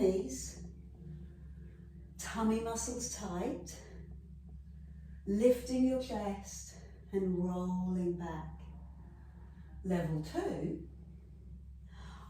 knees, tummy muscles tight, lifting your chest and rolling back. Level 2,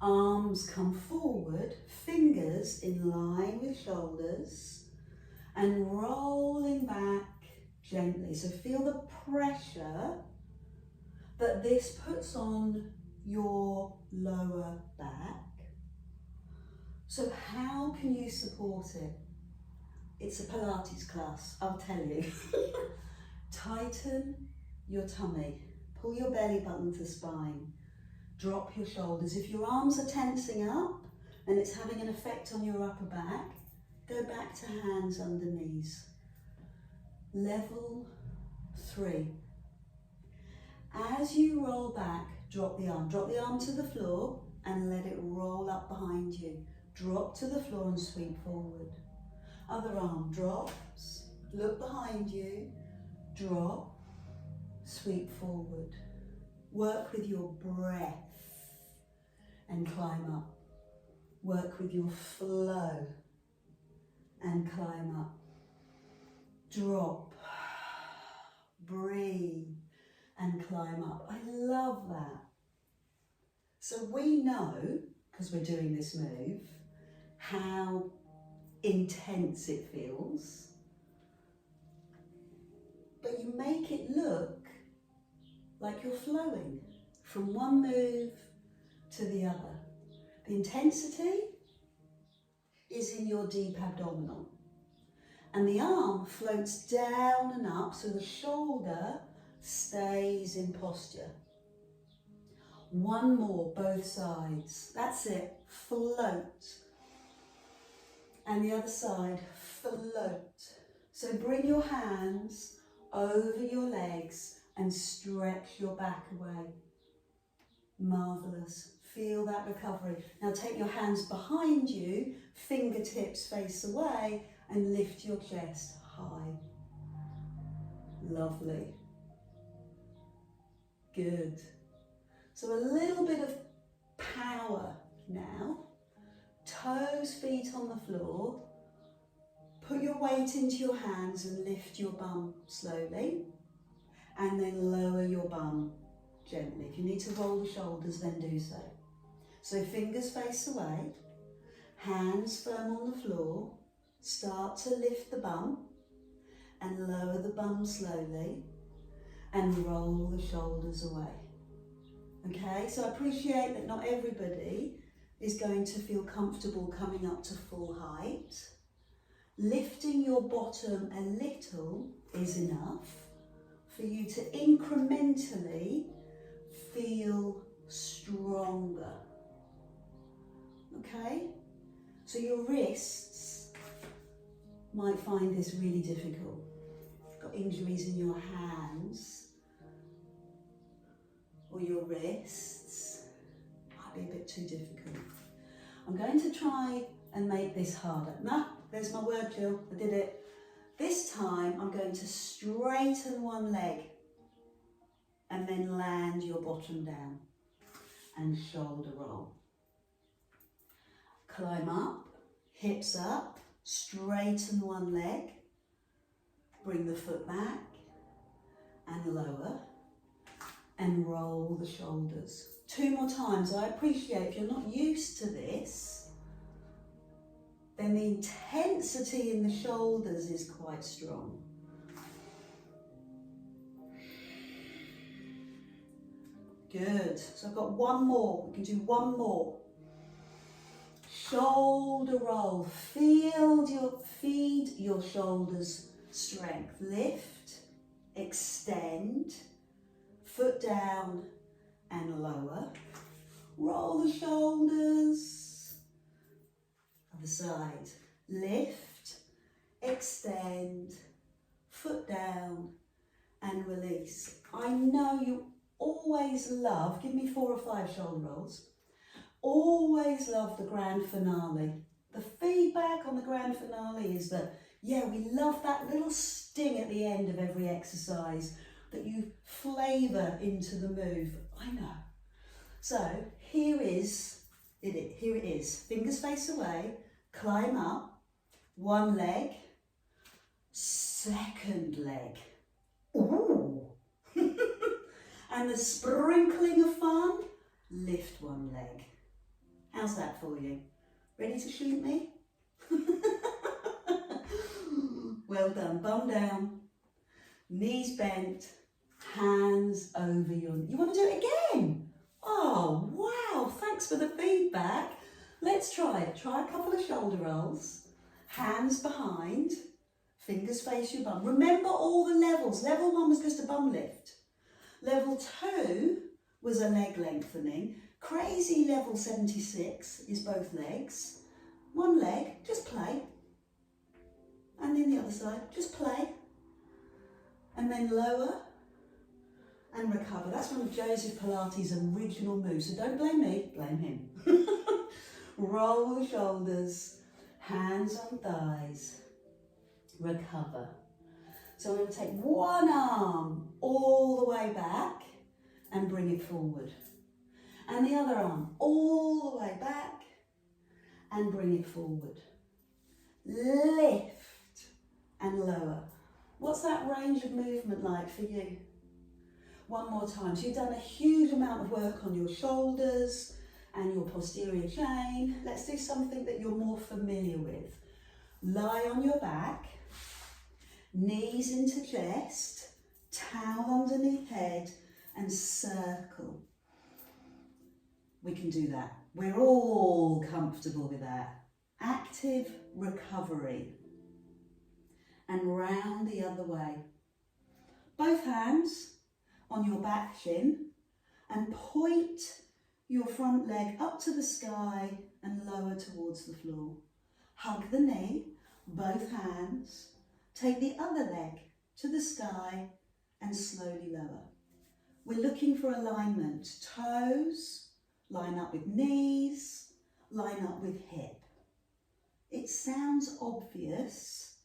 arms come forward, fingers in line with shoulders and rolling back gently. So feel the pressure that this puts on your lower back. So how can you support it? It's a Pilates class, I'll tell you. Tighten your tummy, pull your belly button to spine, drop your shoulders. If your arms are tensing up and it's having an effect on your upper back, go back to hands under knees. Level 3. As you roll back, drop the arm. Drop the arm to the floor and let it roll up behind you. Drop to the floor and sweep forward. Other arm drops, look behind you, drop, sweep forward. Work with your breath and climb up. Work with your flow and climb up. Drop, breathe and climb up. I love that. So we know, because we're doing this move, how intense it feels, but you make it look like you're flowing from one move to the other. The intensity is in your deep abdominal, and the arm floats down and up so the shoulder stays in posture. One more, both sides. That's it. Float. And the other side, float. So bring your hands over your legs and stretch your back away. Marvellous. Feel that recovery. Now take your hands behind you, fingertips face away, and lift your chest high. Lovely. Good. So a little bit of power now. Toes, feet on the floor. Put your weight into your hands and lift your bum slowly. And then lower your bum gently. If you need to roll the shoulders, then do so. So fingers face away, hands firm on the floor. Start to lift the bum and lower the bum slowly and roll the shoulders away. Okay, so I appreciate that not everybody is going to feel comfortable coming up to full height. Lifting your bottom a little is enough for you to incrementally feel stronger. Okay? So your wrists might find this really difficult. You've got injuries in your hands or your wrists. Might be a bit too difficult. I'm going to try and make this harder. There's my word, Jill. I did it. This time I'm going to straighten one leg and then land your bottom down and shoulder roll. Climb up, hips up, straighten one leg, bring the foot back and lower and roll the shoulders. 2 more times. I appreciate if you're not used to this, then the intensity in the shoulders is quite strong. Good. So I've got one more. We can do one more. Shoulder roll. Feed your shoulders strength. Lift, extend, foot down and lower. Roll the shoulders. Other side. Lift, extend, foot down and release. I know you always love, give me 4 or 5 shoulder rolls, always love the grand finale. The feedback on the grand finale is that, yeah, we love that little sting at the end of every exercise that you flavour into the move. I know. So here it is. Fingers face away, Climb up, one leg, second leg. Ooh. And the sprinkling of fun, lift one leg. How's that for you? Ready to shoot me? Well done. Bum down, knees bent, hands over your... You want to do it again? Oh, wow. Thanks for the feedback. Let's try it. Try a couple of shoulder rolls. Hands behind. Fingers face your bum. Remember all the levels. Level 1 was just a bum lift. Level 2 was a leg lengthening. Crazy level 76 is both legs. One leg, just play. And then the other side, just play. And then lower and recover. That's one of Joseph Pilates' original moves. So don't blame me, blame him. Roll the shoulders, hands on thighs, recover. So I'm going to take one arm all the way back and bring it forward. And the other arm all the way back and bring it forward. Lift and lower. What's that range of movement like for you? One more time. So you've done a huge amount of work on your shoulders and your posterior chain. Let's do something that you're more familiar with. Lie on your back, knees into chest, towel underneath head and circle. We can do that. We're all comfortable with that. Active recovery. And round the other way. Both hands on your back shin and point your front leg up to the sky and lower towards the floor. Hug the knee, both hands. Take the other leg to the sky and slowly lower. We're looking for alignment. Toes line up with knees, line up with hip. It sounds obvious,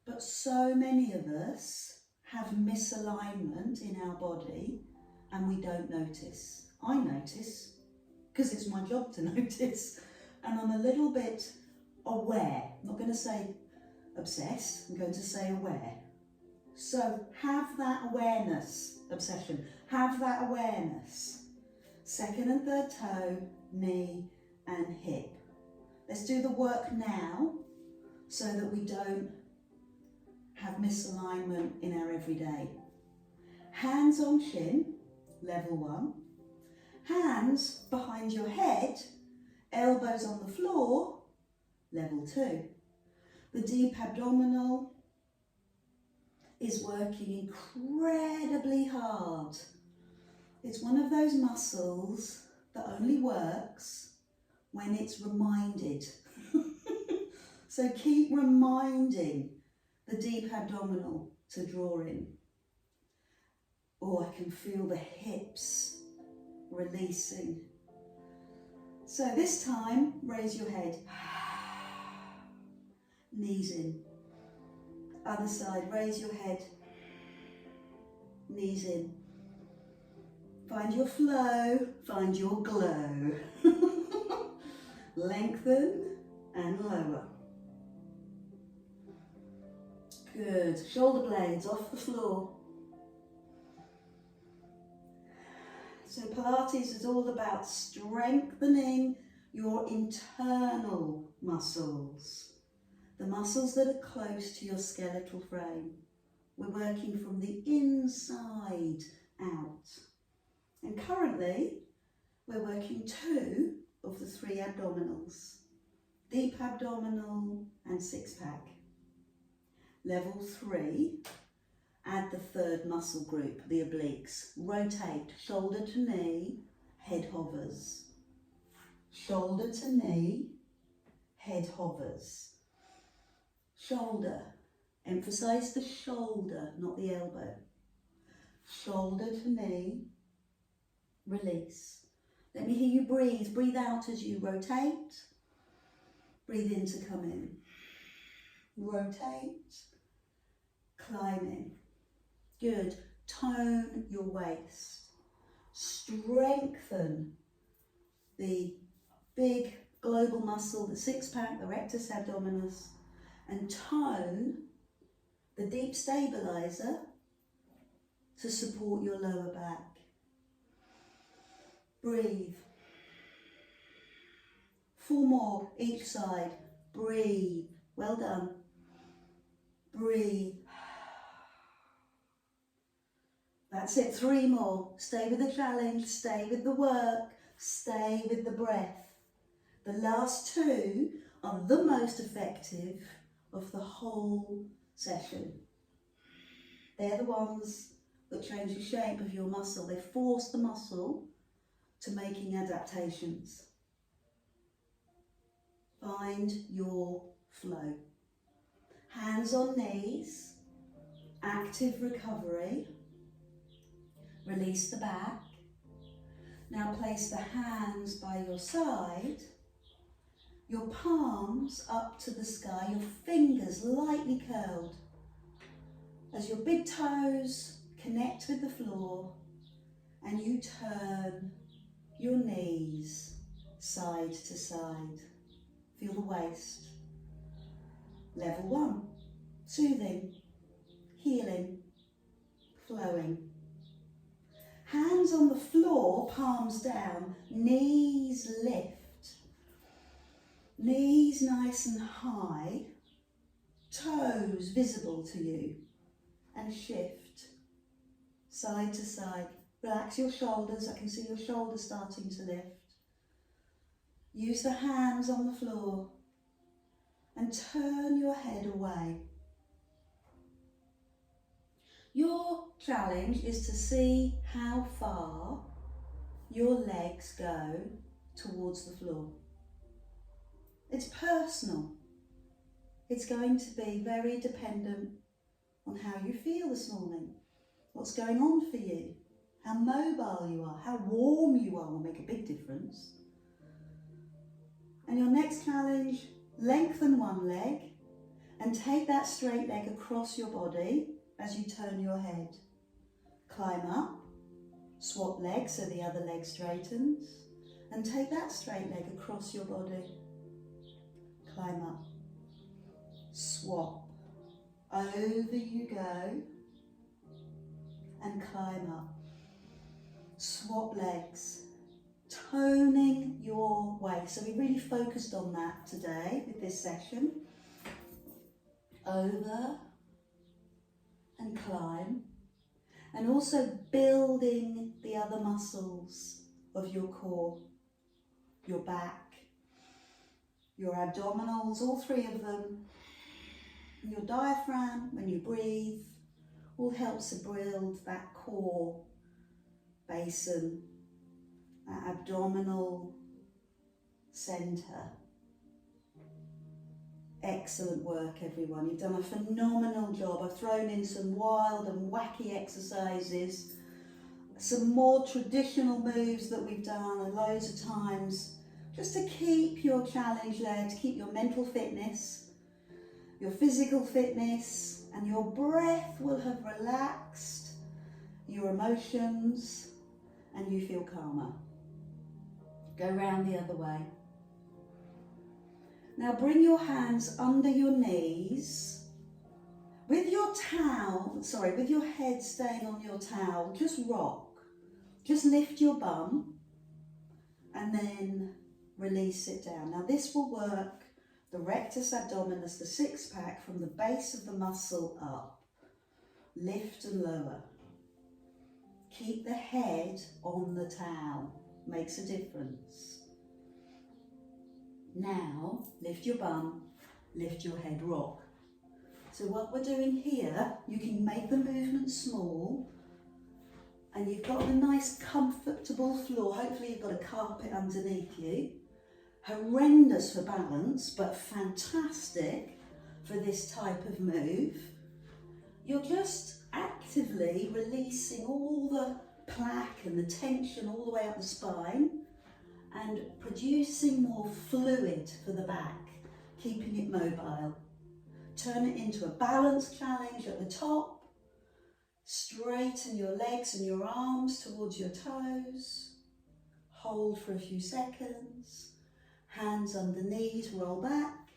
but so many of us have misalignment in our body and we don't notice. I notice, because it's my job to notice, and I'm a little bit aware. I'm not going to say obsessed, I'm going to say aware. So have that awareness, obsession, have that awareness. Second and third toe, knee and hip. Let's do the work now so that we don't have misalignment in our everyday. Hands on shin, level 1. Hands behind your head, elbows on the floor, level 2. The deep abdominal is working incredibly hard. It's one of those muscles that only works when it's reminded. So keep reminding the deep abdominal to draw in. Oh, I can feel the hips releasing. So this time, raise your head. Knees in. Other side, raise your head. Knees in. Find your flow, find your glow. Lengthen and lower. Good. Shoulder blades off the floor. So Pilates is all about strengthening your internal muscles, the muscles that are close to your skeletal frame. We're working from the inside out. And currently, we're working 2 of the 3 abdominals, deep abdominal and 6-pack. Level 3, add the 3rd muscle group, the obliques. Rotate, shoulder to knee, head hovers. Shoulder to knee, head hovers. Shoulder, emphasize the shoulder, not the elbow. Shoulder to knee, release. Let me hear you breathe. Breathe out as you rotate. Breathe in to come in. Rotate. Climb in. Good. Tone your waist. Strengthen the big global muscle, the six-pack, the rectus abdominis, and tone the deep stabilizer to support your lower back. Breathe. 4 more each side. Breathe. Well done. Breathe. That's it. 3 more. Stay with the challenge, stay with the work, stay with the breath. The last 2 are the most effective of the whole session. They're the ones that change the shape of your muscle. They force the muscle to making adaptations. Find your flow. Hands on knees, active recovery. Release the back. Now place the hands by your side, your palms up to the sky, your fingers lightly curled. As your big toes connect with the floor and you turn your knees side to side. Feel the waist. Level 1, soothing, healing, flowing. Hands on the floor, palms down, knees lift. Knees nice and high, toes visible to you, and shift side to side. Relax your shoulders, I can see your shoulders starting to lift. Use the hands on the floor and turn your head away. Your challenge is to see how far your legs go towards the floor. It's personal. It's going to be very dependent on how you feel this morning, what's going on for you, how mobile you are, how warm you are will make a big difference. And your next challenge, lengthen one leg and take that straight leg across your body as you turn your head. Climb up, swap legs so the other leg straightens, and take that straight leg across your body. Climb up, swap, over you go, and climb up. Swap legs, toning your waist. So we really focused on that today with this session. Over and climb, and also building the other muscles of your core, your back, your abdominals, all 3 of them, and your diaphragm when you breathe, all helps to build that core basin, that abdominal centre. Excellent work, everyone. You've done a phenomenal job. I've thrown in some wild and wacky exercises, some more traditional moves that we've done loads of times, just to keep your challenge there, to keep your mental fitness, your physical fitness, and your breath will have relaxed your emotions and you feel calmer. Go round the other way. Now bring your hands under your knees. With your with your head staying on your towel, just rock. Just lift your bum and then release it down. Now this will work the rectus abdominis, the 6-pack, from the base of the muscle up. Lift and lower. Keep the head on the towel. Makes a difference. Now, lift your bum, lift your head, rock. So what we're doing here, you can make the movement small, and you've got a nice comfortable floor. Hopefully you've got a carpet underneath you. Horrendous for balance, but fantastic for this type of move. You're just actively releasing all the plaque and the tension all the way up the spine, and producing more fluid for the back, keeping it mobile. Turn it into a balance challenge at the top. Straighten your legs and your arms towards your toes. Hold for a few seconds. Hands under knees, roll back.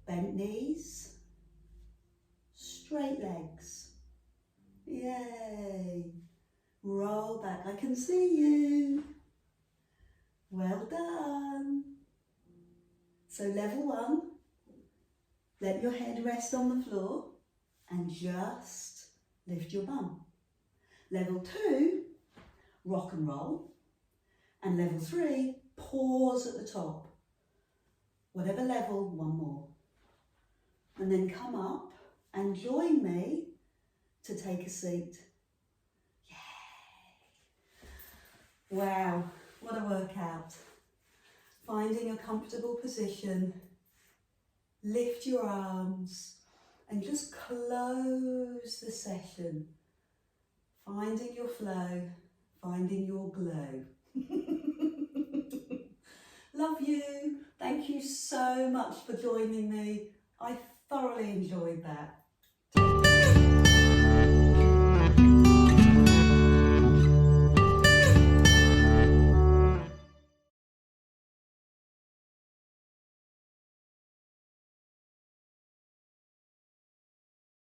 Bent knees. Straight legs. Yay. Roll back. I can see you. Well done. So level 1, let your head rest on the floor and just lift your bum. Level 2, rock and roll. And level 3, pause at the top. Whatever level, one more. And then come up and join me to take a seat. Yay! Wow, what a workout. Finding a comfortable position, lift your arms and just close the session. Finding your flow, finding your glow. Love you. Thank you so much for joining me. I thoroughly enjoyed that.